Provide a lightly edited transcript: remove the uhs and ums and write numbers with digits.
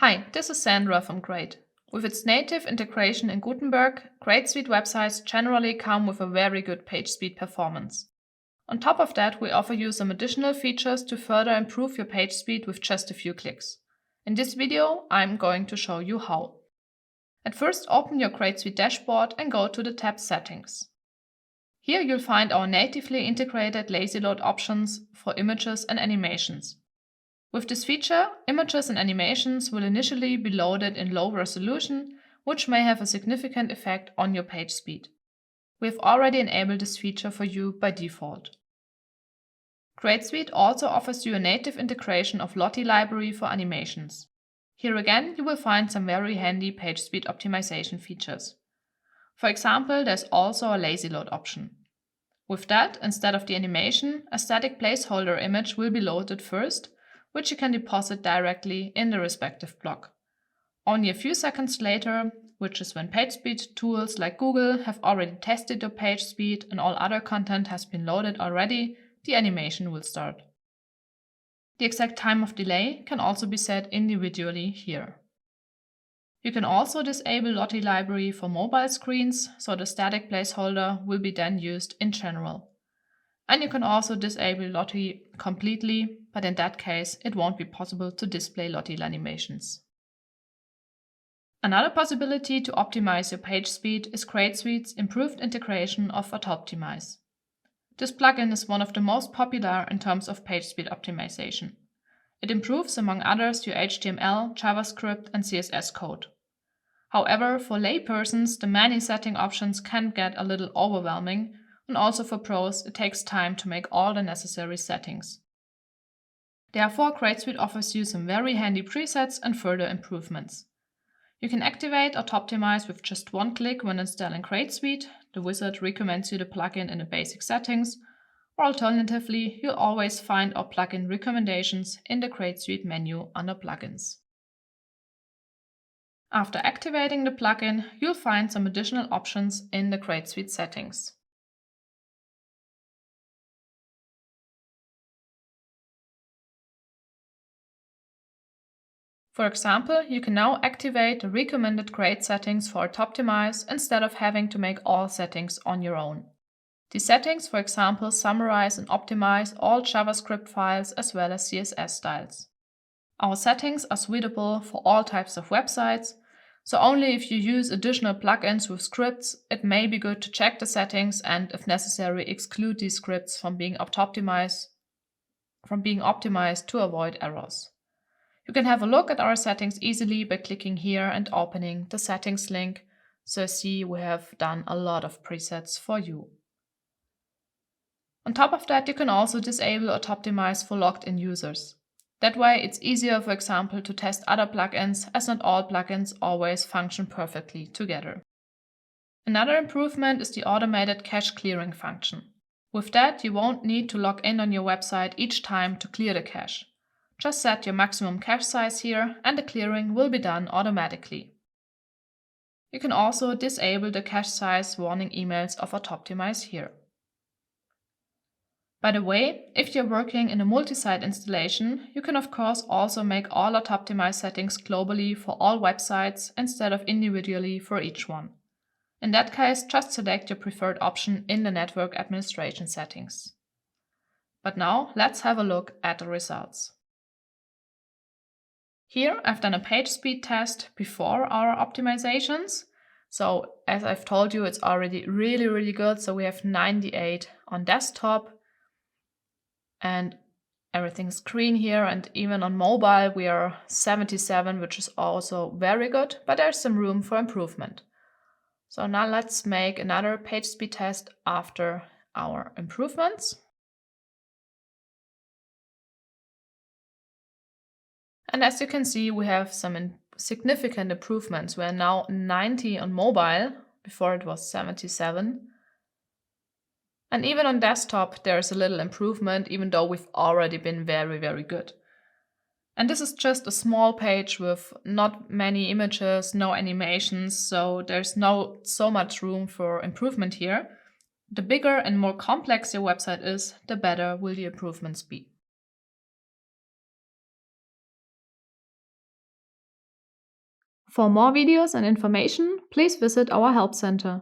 Hi, this is Sandra from Greyd. With its native integration in Gutenberg, Greyd.Suite websites generally come with a very good page speed performance. On top of that, we offer you some additional features to further improve your page speed with just a few clicks. In this video, I'm going to show you how. At first, open your Greyd.Suite dashboard and go to the tab Settings. Here you'll find our natively integrated lazy load options for images and animations. With this feature, images and animations will initially be loaded in low resolution, which may have a significant effect on your page speed. We have already enabled this feature for you by default. Greyd.Suite also offers you a native integration of Lottie library for animations. Here again, you will find some very handy page speed optimization features. For example, there's also a lazy load option. With that, instead of the animation, a static placeholder image will be loaded first, which you can deposit directly in the respective block. Only a few seconds later, which is when page speed tools like Google have already tested your page speed and all other content has been loaded already, the animation will start. The exact time of delay can also be set individually here. You can also disable Lottie library for mobile screens, so the static placeholder will be then used in general. And you can also disable Lottie completely, but in that case, it won't be possible to display Lottie animations. Another possibility to optimize your page speed is Greyd.Suite's improved integration of Autoptimize. This plugin is one of the most popular in terms of page speed optimization. It improves, among others, your HTML, JavaScript, and CSS code. However, for laypersons, the many setting options can get a little overwhelming, and also for pros, it takes time to make all the necessary settings. Therefore, Greyd.Suite offers you some very handy presets and further improvements. You can activate Autoptimize with just one click when installing Greyd.Suite. The wizard recommends you the plugin in the basic settings, or alternatively, you'll always find our plugin recommendations in the Greyd.Suite menu under Plugins. After activating the plugin, you'll find some additional options in the Greyd.Suite settings. For example, you can now activate the recommended Greyd settings for Autoptimize instead of having to make all settings on your own. These settings, for example, summarize and optimize all JavaScript files as well as CSS styles. Our settings are suitable for all types of websites, so only if you use additional plugins with scripts, it may be good to check the settings and, if necessary, exclude these scripts from being optimized to avoid errors. You can have a look at our settings easily by clicking here and opening the settings link, so see we have done a lot of presets for you. On top of that, you can also disable Autoptimize for logged-in users. That way it's easier, for example, to test other plugins, as not all plugins always function perfectly together. Another improvement is the automated cache clearing function. With that, you won't need to log in on your website each time to clear the cache. Just set your maximum cache size here and the clearing will be done automatically. You can also disable the cache size warning emails of Autoptimize here. By the way, if you're working in a multi-site installation, you can of course also make all Autoptimize settings globally for all websites instead of individually for each one. In that case, just select your preferred option in the network administration settings. But now let's have a look at the results. Here I've done a page speed test before our optimizations. So as I've told you, it's already really good. So we have 98 on desktop and everything's green here, and even on mobile we are 77, which is also very good, but there's some room for improvement. So now let's make another page speed test after our improvements. And as you can see, we have some significant improvements. We're now 90 on mobile, before it was 77. And even on desktop, there's a little improvement, even though we've already been very good. And this is just a small page with not many images, no animations, so there's not so much room for improvement here. The bigger and more complex your website is, the better will the improvements be. For more videos and information, please visit our Help Center.